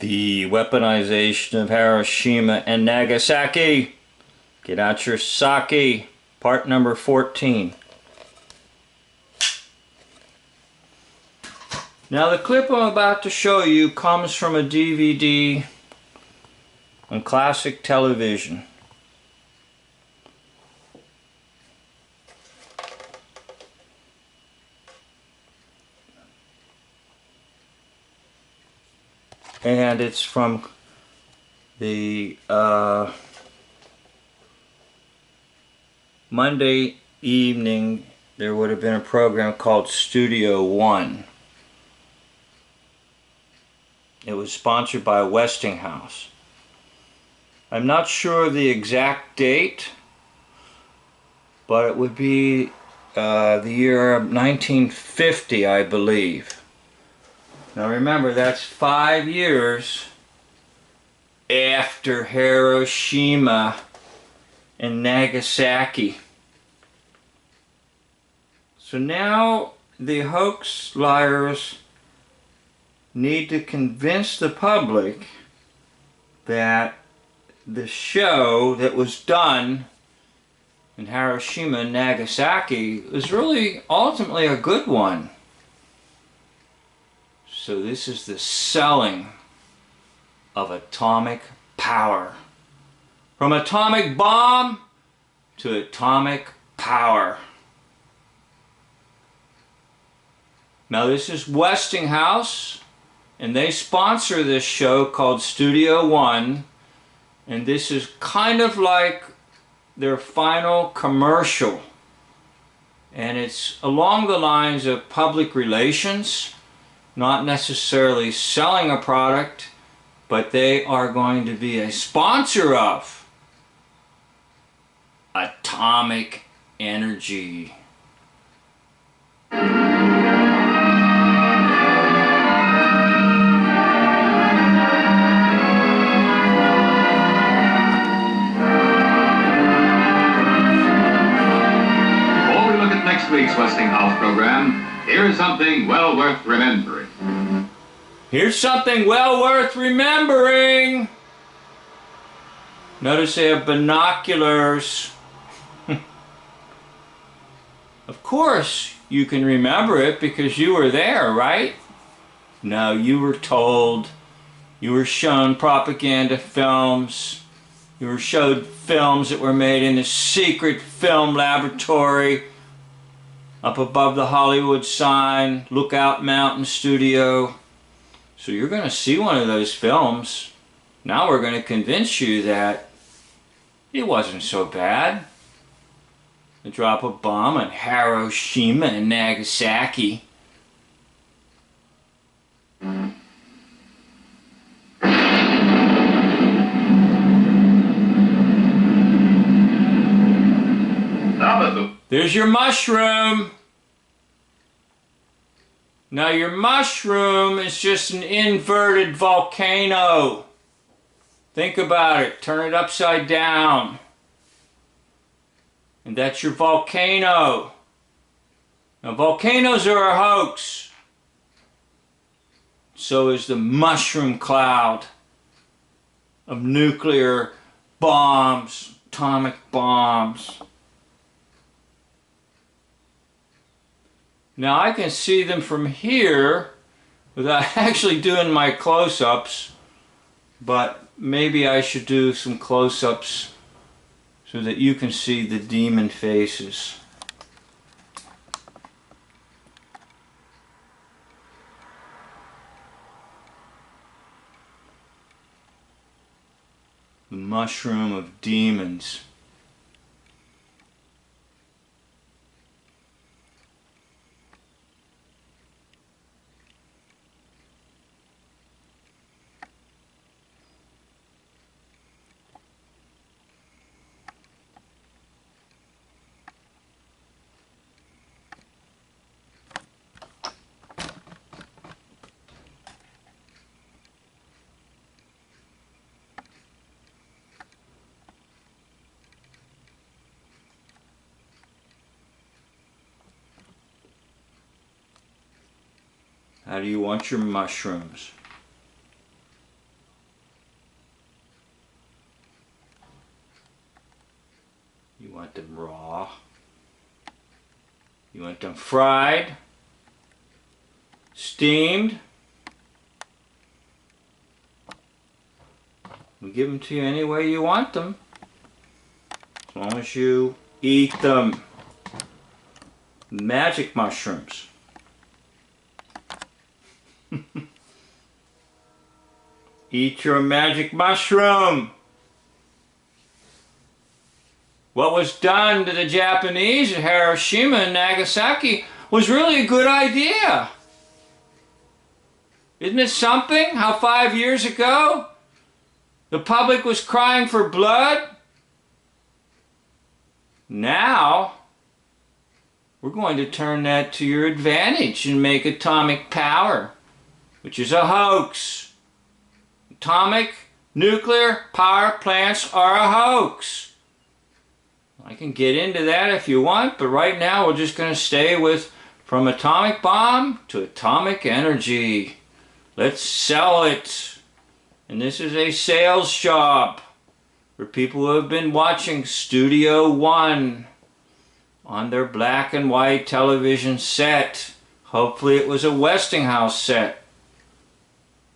The weaponization of Hiroshima and Nagasaki. Get out your sake. Part number 14. Now the clip I'm about to show you comes from a DVD on classic television. And it's from the Monday evening. There would have been a program called Studio One. It was sponsored by Westinghouse. I'm not sure of the exact date, but it would be the year 1950, I believe. Now remember, that's 5 years after Hiroshima and Nagasaki. So now the hoax liars need to convince the public that the show that was done in Hiroshima and Nagasaki was really ultimately a good one. So this is the selling of atomic power. From atomic bomb to atomic power. Now this is Westinghouse, and they sponsor this show called Studio One, and this is kind of like their final commercial. And it's along the lines of public relations. Not necessarily selling a product, but they are going to be a sponsor of atomic energy. Before we look at next week's Westinghouse program, here is something well worth remembering. Here's something well worth remembering. Notice they have binoculars. Of course you can remember it because you were there, right? No, you were told. You were shown propaganda films. You were showed films that were made in a secret film laboratory up above the Hollywood sign, Lookout Mountain Studio. So you're going to see one of those films. Now we're going to convince you that it wasn't so bad. To drop a bomb on Hiroshima and Nagasaki. There's your mushroom. Now your mushroom is just an inverted volcano. Think about it. Turn it upside down. And that's your volcano. Now volcanoes are a hoax. So is the mushroom cloud of nuclear bombs, atomic bombs. Now I can see them from here without actually doing my close-ups, but maybe I should do some close-ups so that you can see the demon faces. The mushroom of demons. How do you want your mushrooms? You want them raw. You want them fried, steamed. We give them to you any way you want them, as long as you eat them. Magic mushrooms. Eat your magic mushroom. What was done to the Japanese at Hiroshima and Nagasaki was really a good idea. Isn't it something how 5 years ago the public was crying for blood? Now we're going to turn that to your advantage and make atomic power, which is a hoax. Atomic nuclear power plants are a hoax. I can get into that if you want, but right now we're just going to stay with from atomic bomb to atomic energy. Let's sell it. And this is a sales job for people who have been watching Studio One on their black and white television set. Hopefully it was a Westinghouse set,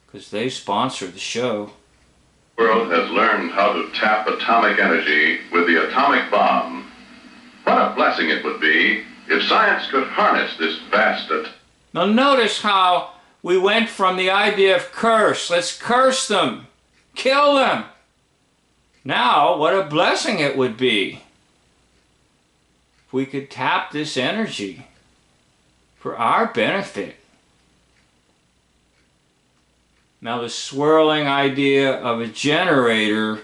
because they sponsor the show. The world has learned how to tap atomic energy with the atomic bomb. What a blessing it would be if science could harness this vast... Now notice how we went from the idea of curse. Let's curse them. Kill them. Now, what a blessing it would be if we could tap this energy for our benefit. Now, the swirling idea of a generator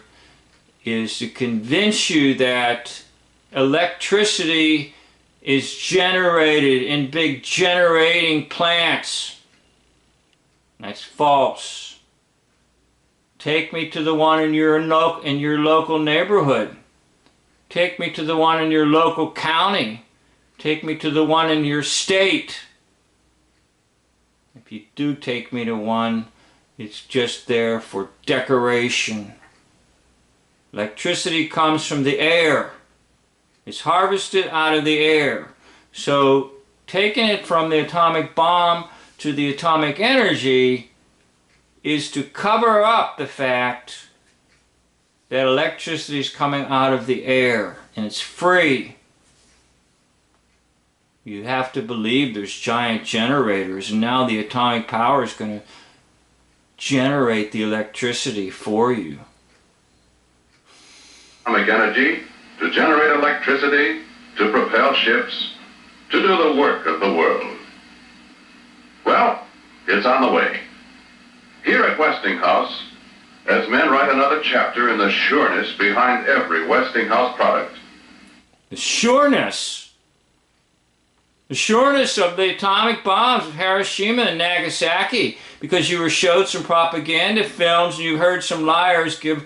is to convince you that electricity is generated in big generating plants. That's false. Take me to the one in your local neighborhood. Take me to the one in your local county. Take me to the one in your state. If you do take me to one, it's just there for decoration. Electricity comes from the air. It's harvested out of the air. So taking it from the atomic bomb to the atomic energy is to cover up the fact that electricity is coming out of the air and it's free. You have to believe there's giant generators, and now the atomic power is going to generate the electricity for you. Atomic energy to generate electricity, to propel ships, to do the work of the world. Well, it's on the way. Here at Westinghouse, as men write another chapter in the sureness behind every Westinghouse product. The sureness. The sureness of the atomic bombs of Hiroshima and Nagasaki, because you were showed some propaganda films and you heard some liars give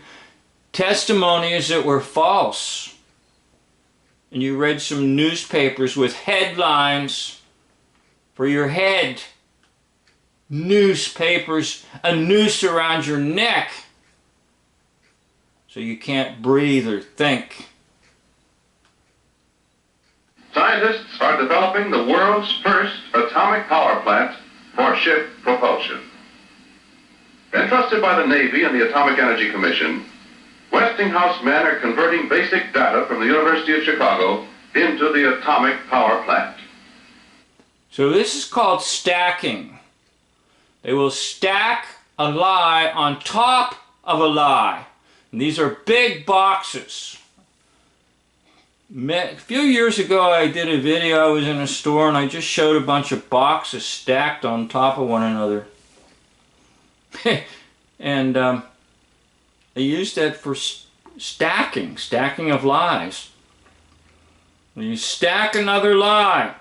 testimonies that were false. And you read some newspapers with headlines for your head. Newspapers, a noose around your neck, so you can't breathe or think. Scientists are developing the world's first atomic power plant for ship propulsion. Entrusted by the Navy and the Atomic Energy Commission, Westinghouse men are converting basic data from the University of Chicago into the atomic power plant. So this is called stacking. They will stack a lie on top of a lie. And these are big boxes. A few years ago I did a video. I was in a store and I just showed a bunch of boxes stacked on top of one another. And they used that for stacking of lies. When you stack another lie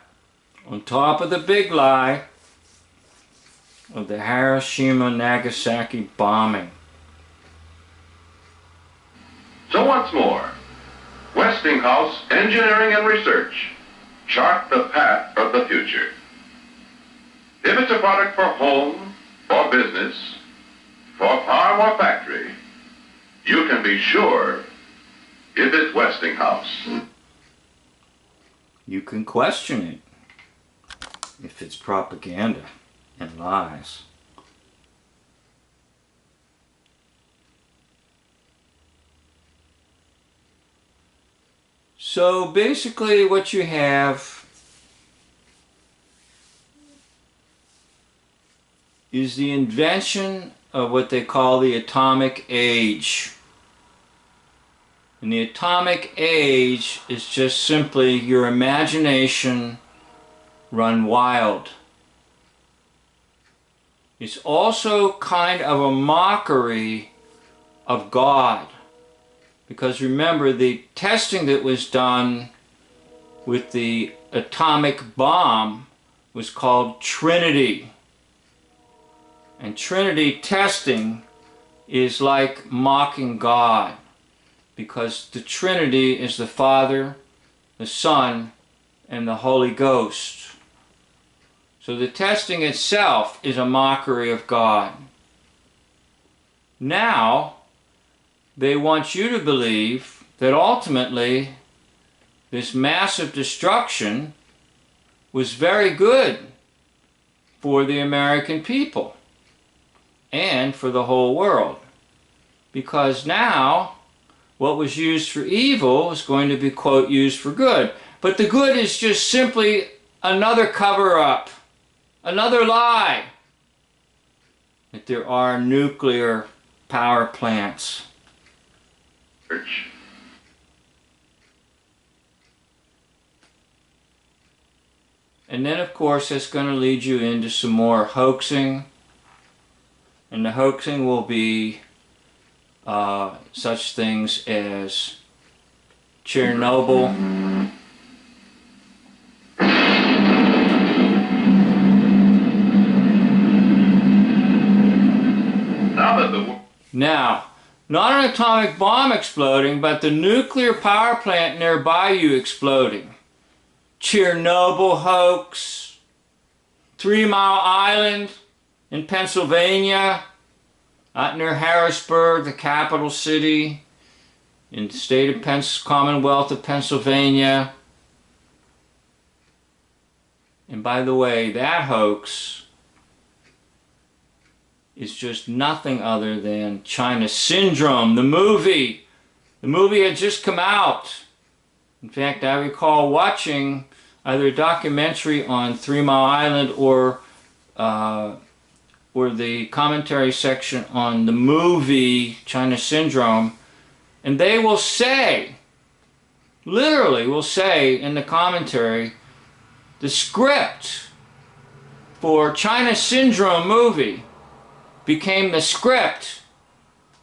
on top of the big lie of the Hiroshima-Nagasaki bombing. So once more, Westinghouse Engineering and Research chart the path of the future. If it's a product for home, for business, for farm or factory, you can be sure it is Westinghouse. you can question it if it's propaganda and lies. So basically what you have is the invention of what they call the atomic age. And the atomic age is just simply your imagination run wild. It's also kind of a mockery of God. Because remember, the testing that was done with the atomic bomb was called Trinity. And Trinity testing is like mocking God, because the Trinity is the Father, the Son, and the Holy Ghost. So the testing itself is a mockery of God. Now, they want you to believe that ultimately this massive destruction was very good for the American people and for the whole world. Because now what was used for evil is going to be, quote, used for good. But the good is just simply another cover-up, another lie, that there are nuclear power plants. And then of course it's going to lead you into some more hoaxing, and the hoaxing will be such things as Chernobyl, now, not an atomic bomb exploding, but the nuclear power plant nearby you exploding. Chernobyl hoax, 3 Mile Island in Pennsylvania, out near Harrisburg, the capital city, in the state of Commonwealth of Pennsylvania. And by the way, that hoax is just nothing other than China Syndrome, the movie. The movie had just come out. In fact, I recall watching either a documentary on 3 Mile Island or the commentary section on the movie China Syndrome, and they will say, literally will say in the commentary, the script for China Syndrome movie became the script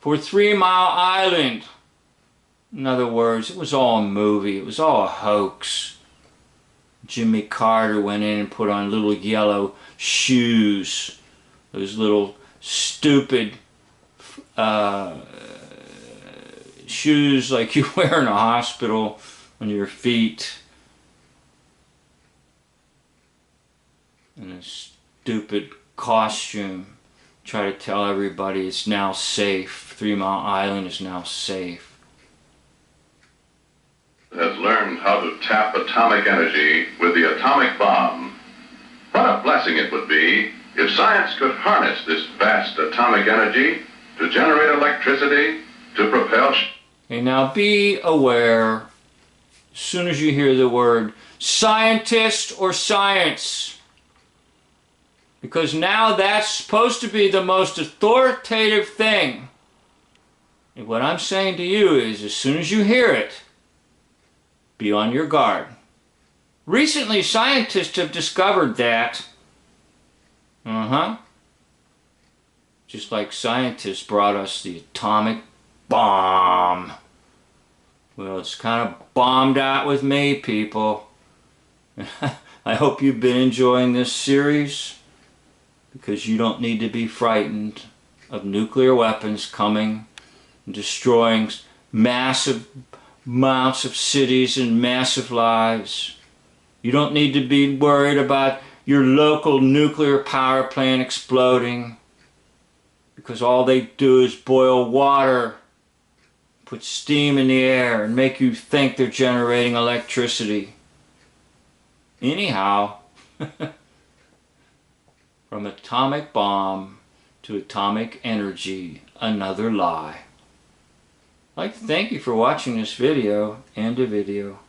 for 3 Mile Island. In other words, it was all a movie. It was all a hoax. Jimmy Carter went in and put on little yellow shoes. Those little stupid shoes like you wear in a hospital on your feet. And a stupid costume. Try to tell everybody it's now safe. 3 Mile Island is now safe. Has learned how to tap atomic energy with the atomic bomb. What a blessing it would be if science could harness this vast atomic energy to generate electricity, to propel... Okay, now be aware, as soon as you hear the word scientist or science, because now that's supposed to be the most authoritative thing. And what I'm saying to you is, as soon as you hear it, be on your guard. Recently, scientists have discovered that, just like scientists brought us the atomic bomb. Well, it's kind of bombed out with me, people. I hope you've been enjoying this series, because you don't need to be frightened of nuclear weapons coming and destroying massive amounts of cities and massive lives. You don't need to be worried about your local nuclear power plant exploding, because all they do is boil water, put steam in the air, and make you think they're generating electricity. Anyhow, from atomic bomb to atomic energy, another lie. I'd like to thank you for watching this video. End of video.